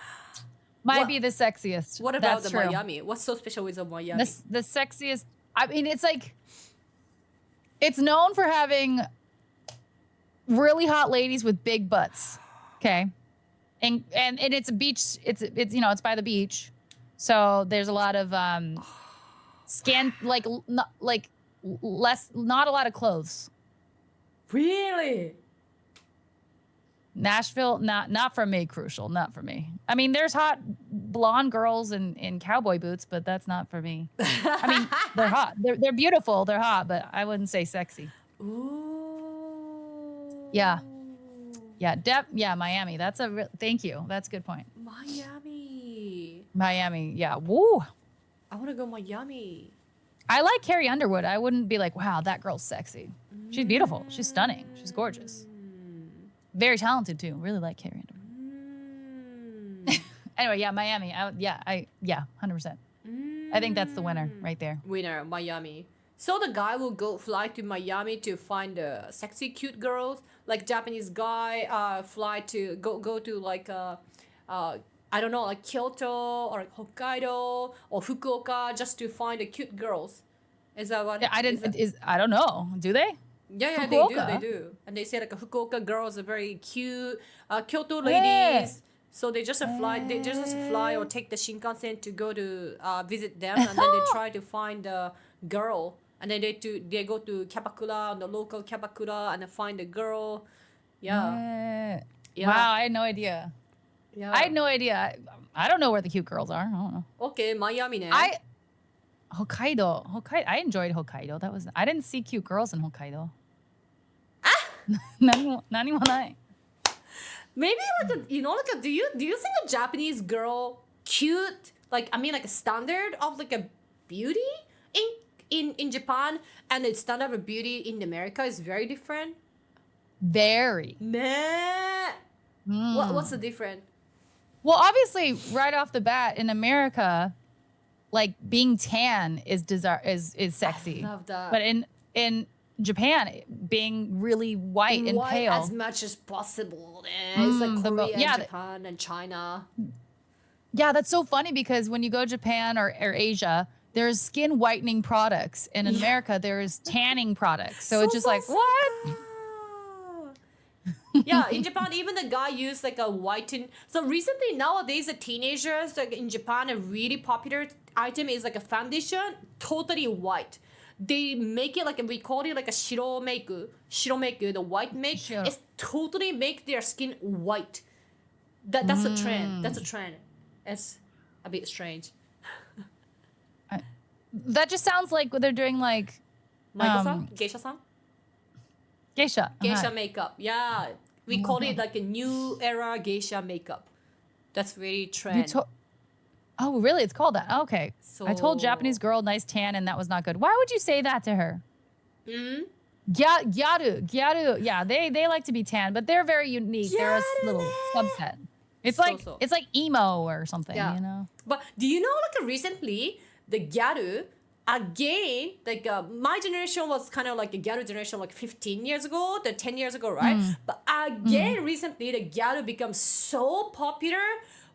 might be the sexiest.
What about
That's
the
true.
Miami? What's so special with the Miami?
The sexiest. I mean, it's like it's known for having really hot ladies with big butts. Okay. And it's a beach, it's you know, it's by the beach. So there's a lot of not a lot of clothes.
Really?
Nashville, not for me, crucial, not for me. I mean, there's hot blonde girls in cowboy boots, but that's not for me. I mean, they're hot. They're beautiful, they're hot, but I wouldn't say sexy.
Ooh.
Yeah. Yeah, Miami. That's thank you. That's a good point. Miami, yeah. Woo.
I want to go Miami.
I like Carrie Underwood. I wouldn't be like, wow, that girl's sexy. She's beautiful. She's stunning. She's gorgeous. Very talented too. Really like Carrie Underwood. Anyway, yeah, Miami. 100%. I think that's the winner right there.
Winner, Miami. So the guy will fly to Miami to find the sexy, cute girls. Like Japanese guy, fly to go to like I don't know, like Kyoto or like Hokkaido or Fukuoka just to find the cute girls. Is that what?
Yeah, I don't know. Do they?
Yeah,
Fukuoka?
they do. And they say like Fukuoka girls are very cute. Kyoto ladies. So they just fly or take the Shinkansen to go to visit them, and then they try to find a girl. And then they go to Kyabakura, the local Kyabakura, and they find a girl. Yeah.
Wow, I had no idea.
Yeah.
I had no idea. I don't know where the cute girls are. I don't know.
Okay, Miami ne.
Hokkaido. I enjoyed Hokkaido. I didn't see cute girls in Hokkaido. Nani mo nai.
Maybe like do you think a Japanese girl cute? Like I mean like a standard of like a beauty in Japan and the standard of beauty in America is very different.
Very.
What's the difference?
Well, obviously, right off the bat in America, like being tan is sexy.
I love that.
But in Japan, being really white and pale
as much as possible. It's like Korea, Japan, and China.
Yeah, that's so funny because when you go to Japan or Asia, there's skin whitening products. And in America, there's tanning products. So it's just like, what?
Yeah, in Japan, even the guy used like a whiten. So recently, nowadays, the teenagers like in Japan, a really popular item is like a foundation, totally white. They make it like we call it like a shiro make, the white make.
Sure.
It's totally make their skin white. That's a trend. That's a trend. It's a bit strange.
That just sounds like they're doing like
Geisha-san?
Geisha
Makeup. Yeah. We call it like a new era geisha makeup. That's very trend.
Oh, really? It's called that? Okay.
So,
I told Japanese girl nice tan and that was not good. Why would you say that to her? Gyaru. Yeah, they like to be tan, but they're very unique. They're a little subset. It's it's like emo or something, you know?
But do you know like recently the gyaru again, like my generation was kind of like a gyaru generation like 15 years ago, 10 years ago, right? But again, recently the gyaru becomes so popular,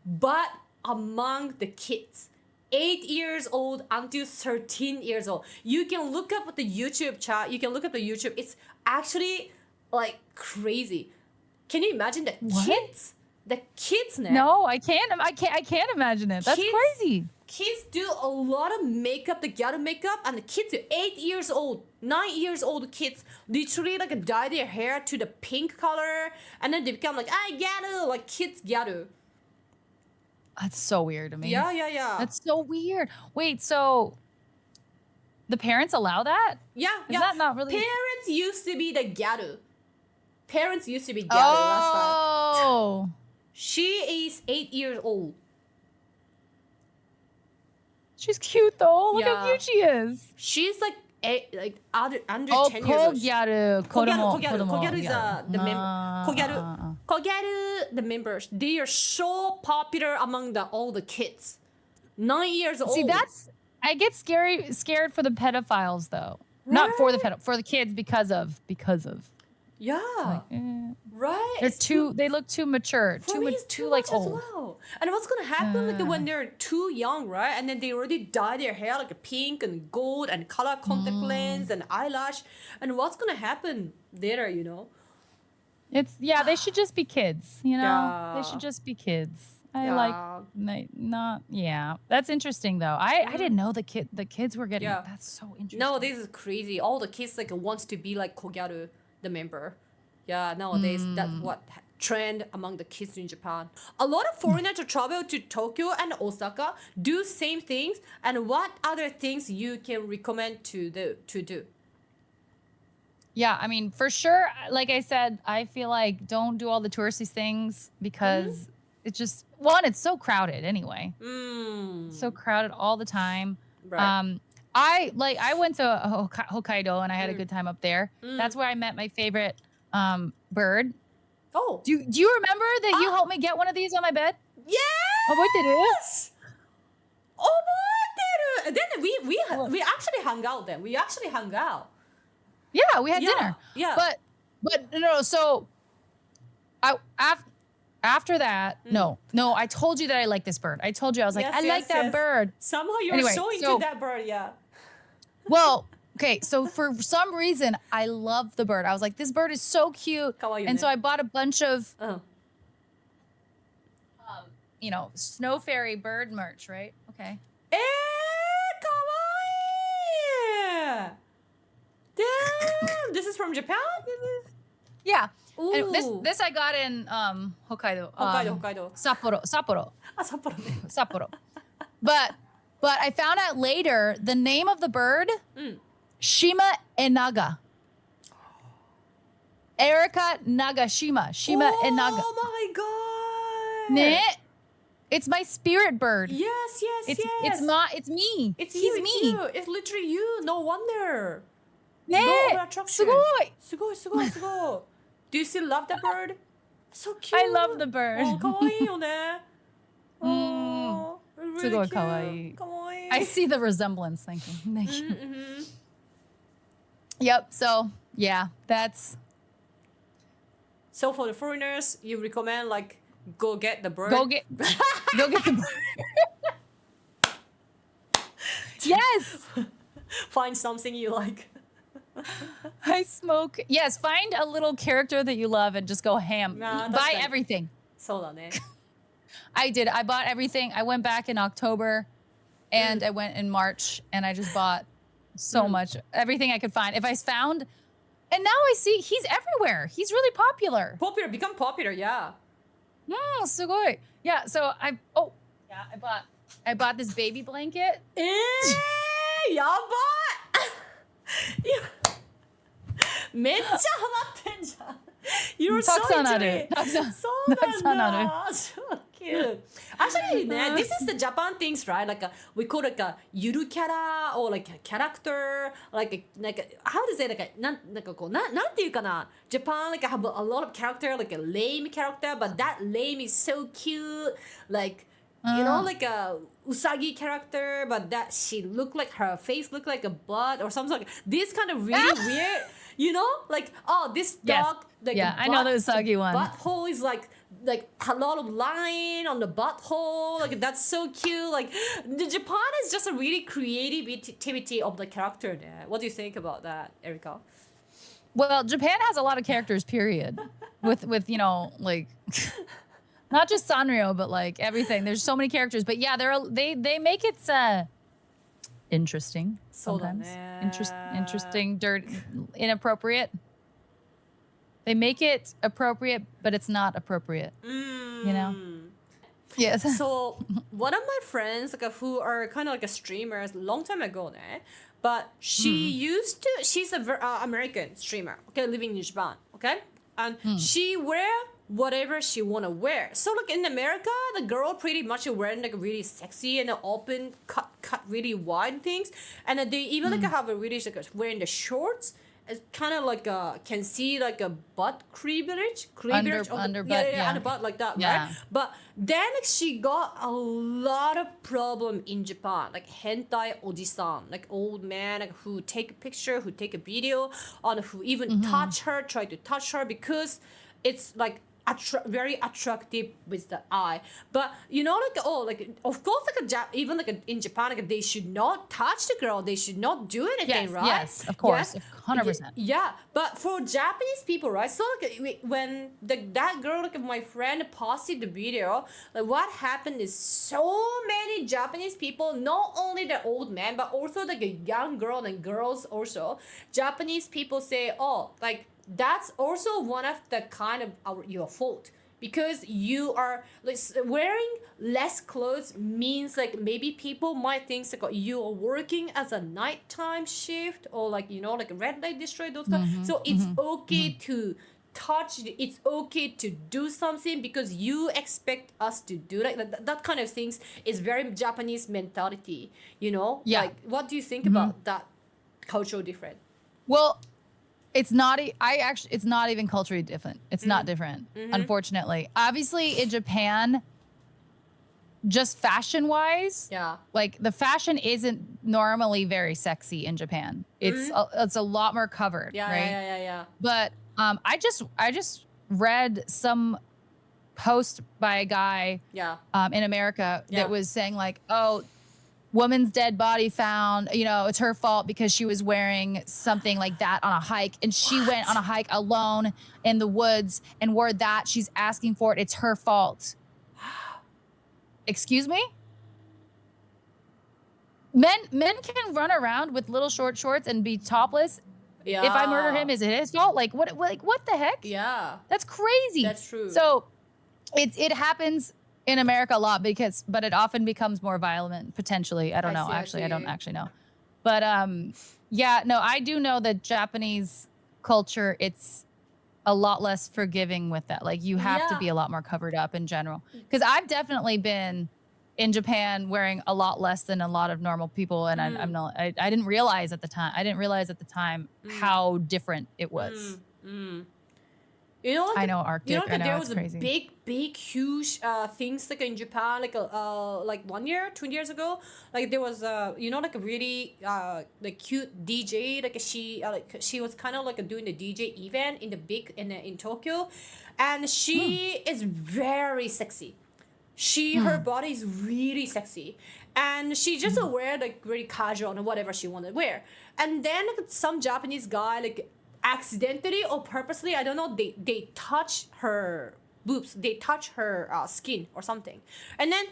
but among the kids, 8 years old until 13 years old. You can look up the YouTube chat. You can look up the YouTube. It's actually like crazy. Can you imagine the kids? the kids now.
No, I can't. I can't imagine it. That's
Kids-
crazy.
Kids do a lot of makeup, the ghetto makeup, and the kids are 8 years old, 9 years old kids literally like dye their hair to the pink color, and then they become like ghetto, like kids ghetto.
That's so weird to me.
Yeah.
That's so weird. Wait, so the parents allow that?
Yeah.
Is that not really?
Parents used to be the ghetto. Parents used to be ghetto last time.
Oh.
She is 8 years old.
She's cute though. Look
Yeah.
how cute she is.
She's like under 10
Oh,
years old.
Kogyaru.
Kogyaru is the member. Kogyaru, the members. They are so popular among all the kids. 9 years old.
See, I get scared for the pedophiles though. Not for the kids because of.
Yeah.
Like,
Right.
they look too mature.
For me, it's too
like
much as
old.
well. And what's gonna happen like when they're too young, right? And then they already dye their hair like a pink and gold and color contact lens and eyelash. And what's gonna happen later, you know?
They should just be kids, you know?
Yeah.
They should just be kids.
Yeah.
That's interesting though. I didn't know the kids were getting
Yeah.
that's so interesting.
No, this is crazy. All the kids like wants to be like Kogyaru, the member. Yeah, nowadays that's what trend among the kids in Japan. A lot of foreigners travel to Tokyo and Osaka, do same things, and what other things you can recommend to do?
Yeah, I mean, for sure, like I said, I feel like don't do all the touristy things because it's just it's so crowded anyway. So crowded all the time.
Right.
I went to Hokkaido and I had a good time up there. That's where I met my favorite bird.
Oh.
Do you remember that you helped me get one of these on my bed?
Yes!
Yes.
Oh, then we actually hung out then. We actually hung out.
Yeah, we had dinner.
Yeah.
But no, so after that, no, I told you that I like this bird. I told you I was like,
Yes,
I
yes,
like that
yes.
bird.
Somehow you're
Anyway,
so into
so-
that bird, yeah.
Well, okay, so for some reason, I love the bird. I was like, this bird is so cute.
Kawaii
And so
ne.
I bought a bunch of,
Oh.
snow fairy bird merch, right? Okay.
Kawaii! Damn! This is from Japan?
Yeah.
Ooh.
And this I got in Hokkaido.
Hokkaido.
Sapporo.
Ah, Sapporo ne.
Sapporo. But I found out later the name of the bird, Shima Enaga. Erica Nagashima. Shima Enaga.
Oh my god!
Ne? It's my spirit bird.
Yes.
It's me.
It's
He's
you,
me.
it's you. It's literally you. No wonder.
Ne?
No other attraction.
Sugoi.
Sugoi. Do you still love the bird? So cute.
I love the bird.
可愛いよね。Oh, really
すごい
cute.
可愛い。
可愛い。
I see the resemblance. Thank you. Yep. So yeah, that's.
So for the foreigners, you recommend like go get the bird.
Go get the bird. Yes.
Find something you like.
I smoke. Yes, find a little character that you love and just go ham.
Nah, that's
Buy
good.
everything.
そうだね。
I did. I bought everything. I went back in October and I went in March and I just bought so much, everything I could find. If I found, and now I see he's everywhere. He's really popular.
Become popular, yeah.
すごい. Yeah, so I bought this baby blanket.
やばいめっちゃハマってんじゃん You're so
たくさんある。
into it.
たくさん。
そう
たくさんある。
なんだ So cute. Actually, this is the Japan things, right? Like we call it like a ゆるキャラ or like a character, like how to say like なんかこうなんていうかな Japan like have a lot of character, like a lame character, but that lame is so cute, like you know, like a usagi character, but that she looked like her face looked like a blood or something. Like this kind of really weird, you know, like this dog, like
I know the usagi one.
Butthole is like a lot of line on the butthole, like that's so cute. Like the Japan is just a really creativity of the character there. What do you think about that, Erica?
Well, Japan has a lot of characters, period. with like Not just Sanrio, but like everything. There's so many characters. But yeah, they make it interesting sometimes. Interesting, inappropriate. They make it appropriate, but it's not appropriate. You know? Yes.
So one of my friends, like who are kind of like a streamer, a long time ago, but she's a American streamer, okay, living in Japan, okay, and she wear whatever she wanna wear. So like in America, the girl pretty much wearing like really sexy and open cut really wide things, and then they even like have a really like wearing the shorts. It's kind of like can see like a butt cleavage
underbutt, yeah.
underbutt like that,
Yeah.
right? But then like, she got a lot of problem in Japan, like hentai ojisan, like old man like, who take a picture, who take a video, and who even try to touch her because it's like very attractive with the eye. But you know, like of course, like even like in Japan, like they should not touch the girl. They should not do anything, right?
Yes, of course, 100%.
Yeah, but for Japanese people, right? So like when that girl, like my friend, posted the video, like what happened is so many Japanese people, not only the old man, but also like a young girl and girls also. Japanese people say, oh, like. That's also one of the kind of your fault because you are like wearing less clothes means like maybe people might think like you are working as a nighttime shift or like you know like a red light district those kind. So it's okay to touch. It's okay to do something because you expect us to do that kind of things is very Japanese mentality. You know, like what do you think about that cultural difference?
Well. It's not. It's not even culturally different. It's not different, unfortunately. Obviously, in Japan, just fashion-wise, like the fashion isn't normally very sexy in Japan. It's a lot more covered, right?
Yeah.
But I just read some post by a guy, in America that was saying like, oh. Woman's dead body found, you know, it's her fault because she was wearing something like that on a hike and she went on a hike alone in the woods and wore that. She's asking for it. It's her fault. Excuse me? Men can run around with little short shorts and be topless. Yeah. If I murder him, is it his fault? Like what the heck?
Yeah.
That's crazy.
That's true.
So it happens in America a lot but it often becomes more violent potentially. I don't know. Actually, I don't actually know. But I do know that Japanese culture, it's a lot less forgiving with that. Like you have to be a lot more covered up in general. Because I've definitely been in Japan wearing a lot less than a lot of normal people. And I didn't realize at the time how different it was.
You know, like
I know Arctic.
You know, like
I know,
there was
crazy.
big, huge things like in Japan, like 1 year, 2 years ago. Like there was you know, like a really like cute DJ. Like she was kind of like doing the DJ event in the in Tokyo, and she is very sexy. Her body is really sexy, and she just wear like really casual and whatever she wanted to wear. And then like, some Japanese guy like. Accidentally or purposely, I don't know, they touch her boobs, they touch her skin or something, and then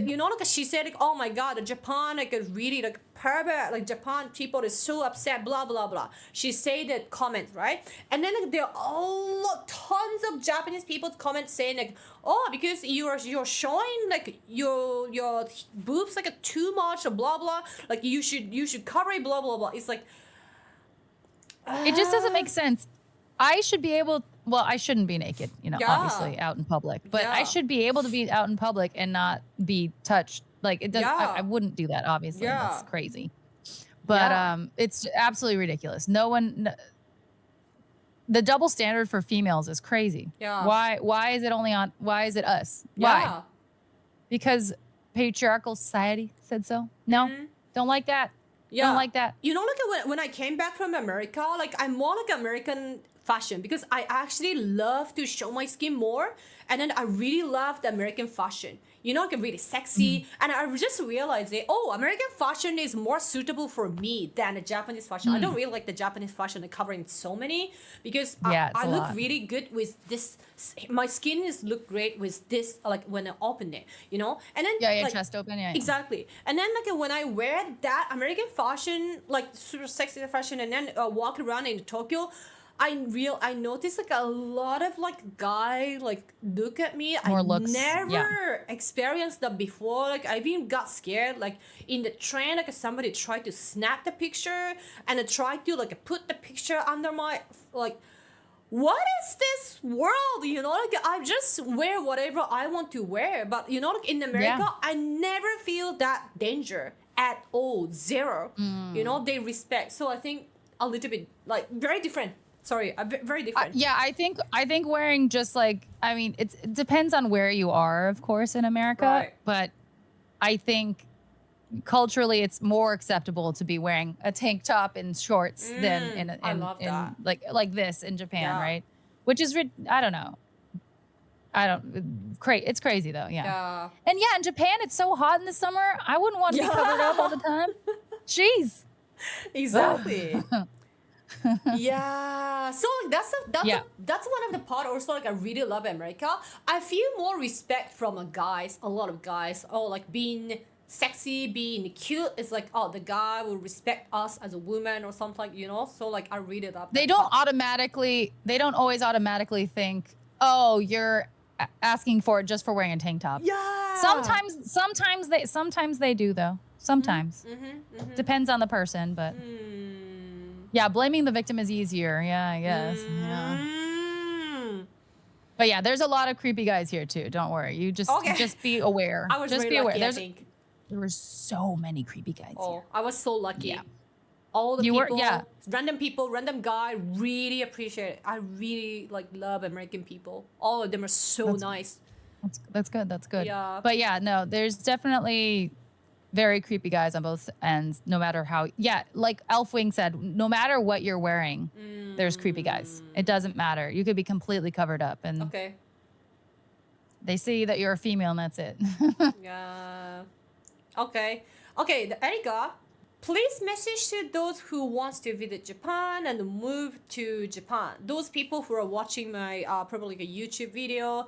you know, like she said, like, oh my god, Japan like really like pervert, like Japan people is so upset, blah blah blah. She said that comment, right? And then like there are tons of Japanese people comment saying like, oh, because you're showing like your boobs like too much or blah blah, like you should cover it, blah blah blah. It's like.
It just doesn't make sense. I should be able. Well, I shouldn't be naked, you know, obviously out in public. But I should be able to be out in public and not be touched. Like it doesn't. I wouldn't do that. Obviously, that's crazy. But it's absolutely ridiculous. No one. The double standard for females is crazy. Yeah. Why is it only on? Why is it us? Why? Because patriarchal society said so. No, don't like that. Yeah. Don't like that.
You know, like when I came back from America, like I'm more like American fashion because I actually love to show my skin more. And then I really love the American fashion. You know, like really sexy. And I just realized that, American fashion is more suitable for me than the Japanese fashion. I don't really like the Japanese fashion covering so many because
Yeah, it's
I
a
look
lot.
really good with this. My skin is look great with this, like when I open it, you know? And then
Yeah,
like,
chest open. Yeah, yeah.
exactly. And then like when I wear that American fashion, like super sexy fashion, and then walk around in Tokyo, I noticed like a lot of like guy like look at me. I
More looks. Yeah.
never experienced that before. Like I even got scared. Like in the train, like somebody tried to snap the picture and I tried to like put the picture under my like. What is this world? You know, like I just wear whatever I want to wear. But you know, like in America,
Yeah.
I never feel that danger at all. Zero. You know, they respect. So I think a little bit like very different. Sorry, very different.
Yeah, I think wearing just like, I mean, it depends on where you are, of course, in America,
Right.
but I think culturally it's more acceptable to be wearing a tank top and shorts than
I love that.
like this in Japan,
Yeah.
right? Which is I don't know. It's crazy though, yeah.
Yeah.
And yeah, in Japan it's so hot in the summer. I wouldn't want to be covered up all the time. Jeez.
Exactly. Yeah, so like
Yeah.
that's one of the part also like I really love America. I feel more respect from a lot of guys, like being sexy, being cute. It's like the guy will respect us as a woman or something, you know. So like I really love.
They don't always automatically think, oh, you're asking for it just for wearing a tank top.
Yeah.
Sometimes they do though. Sometimes. Depends on the person, but yeah, blaming the victim is easier. Yeah, I guess. Yeah. But yeah, there's a lot of creepy guys here too. Don't worry. You just be aware.
I was
just
very
be aware.
lucky, I think.
There were so many creepy guys here.
I was so lucky.
Yeah.
All the
You were-
people, random guy, really appreciate it. I really like love American people. All of them are so nice.
That's good. That's good.
Yeah.
But yeah, no, there's definitely very creepy guys on both ends, no matter how. Yeah, like Elfwing said, no matter what you're wearing, there's creepy guys. It doesn't matter. You could be completely covered up, and
Okay.
they see that you're a female, and that's it.
Yeah. Okay. Okay, Erica, please message to those who wants to visit Japan and move to Japan. Those people who are watching my probably like a YouTube video,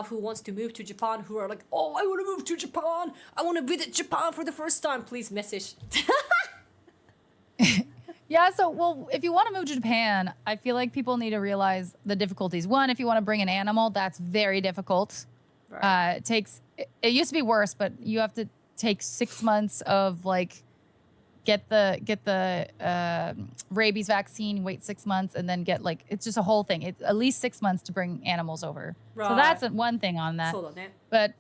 who wants to move to Japan, who are like, oh, I want to move to Japan. I want to visit Japan for the first time. Please message.
Yeah, so, well, if you want to move to Japan, I feel like people need to realize the difficulties. One, if you want to bring an animal, that's very difficult.
Right.
It used to be worse, but you have to take 6 months of like, get the rabies vaccine, wait 6 months, and then get like, it's just a whole thing. It's at least 6 months to bring animals over. So
Right.
that's one thing on that. But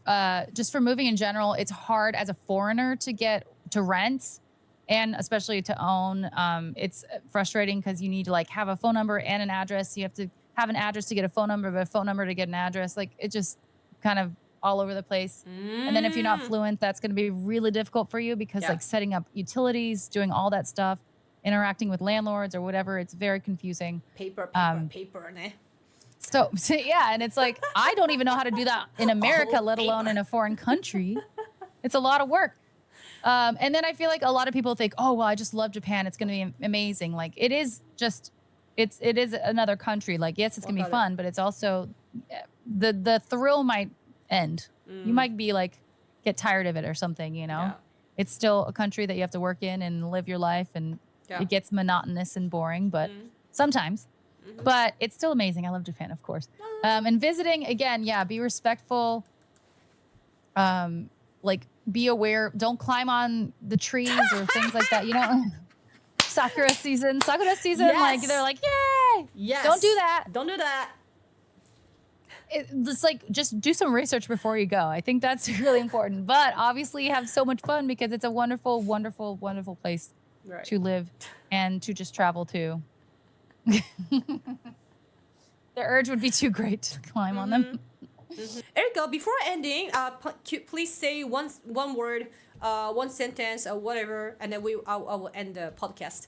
just for moving in general, it's hard as a foreigner to rent and especially to own. It's frustrating because you need to like have a phone number and an address. You have to have an address to get a phone number, but a phone number to get an address. Like it just kind of all over the place. And then if you're not fluent, that's going to be really difficult for you because like setting up utilities, doing all that stuff, interacting with landlords or whatever, it's very confusing.
Paper, ne?
So yeah, and it's like, I don't even know how to do that in America, let alone in a foreign country. It's a lot of work. And then I feel like a lot of people think, oh, well, I just love Japan. It's going to be amazing. Like it is just, it is another country. Like, yes, it's going to be fun, but it's also the thrill might end. You might be like, get tired of it or something, you know?
Yeah.
It's still a country that you have to work in and live your life, and it gets monotonous and boring, but sometimes. But it's still amazing. I love Japan, of course. And visiting, again, be respectful. Like, be aware. Don't climb on the trees or things like that. You know, Sakura season, like, they're like, yay!
Yes.
Don't do that.
Don't do that.
It's like, just do some research before you go. I think that's really important. But obviously have so much fun because it's a wonderful, wonderful, wonderful place to live and to just travel to. The urge would be too great to climb on them.
Erica, before ending, please say one word, one sentence or whatever, and then I will end the podcast.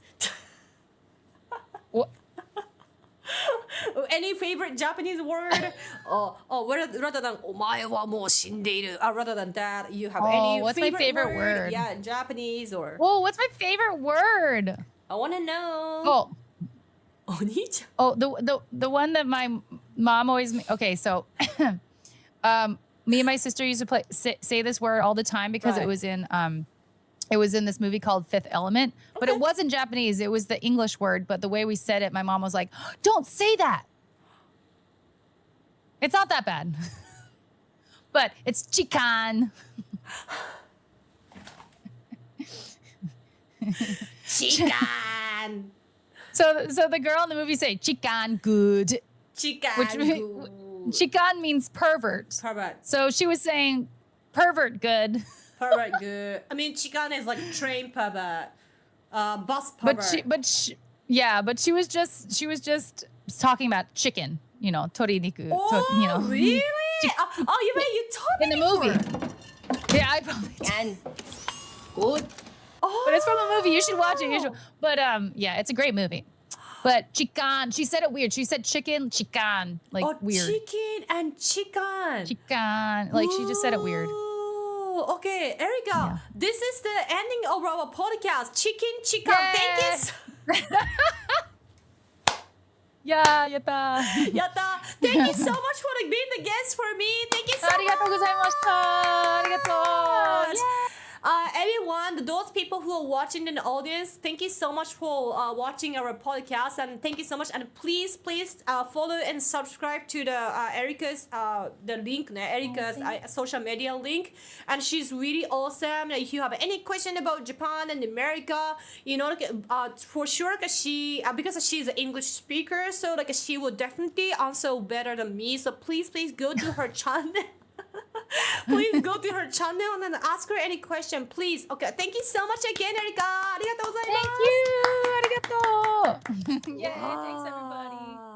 Any favorite Japanese word? Rather than お前はもう死んでいる. Rather than that, you have any
what's my favorite word?
Yeah, in Japanese or.
Oh, what's my favorite word?
I want to know.
Oh.
Oni-chan.
Oh, the one that my mom always. Okay, so, me and my sister used to say this word all the time because
Right.
it was in this movie called Fifth Element, but it wasn't Japanese. It was the English word, but the way we said it, my mom was like, "Don't say that." It's not that bad, but it's chikan.
Chikan.
So the girl in the movie say chikan good.
Chikan.
Chikan means pervert.
Pervert.
So she was saying pervert good.
Pervert good. I mean, chikan is like train pervert. Bus pervert.
But she was just talking about chicken, toriniku.
Oh, really? You mean you told me
in the movie. Yeah, I probably did.
And good. Oh.
But it's from a movie. You should watch it. But yeah, it's a great movie. But chicken, she said it weird. She said chicken, chicken, like weird.
Chicken and chicken.
Chicken, like she just said it weird.
Okay, Erica, this is the ending of our podcast. Chicken, chicken.
Yay!
Thank you.
Yeah, yatta.
Yatta. Thank you so much for being the guest for me. Thank you so much.
ありがとうございました。ありがとう。
Everyone, those people who are watching in the audience, thank you so much for watching our podcast, and thank you so much. And please follow and subscribe to the Erica's the link, Erica's social media link, and she's really awesome. If you have any question about Japan and America, for sure, because she's an English speaker, so she will definitely answer better than me. So please go to her channel. Please go to her channel and ask her any question, please. Okay, thank you so much again, Erica. ありがとうございます。
Thank you. ありがとう. Yay, thanks everybody.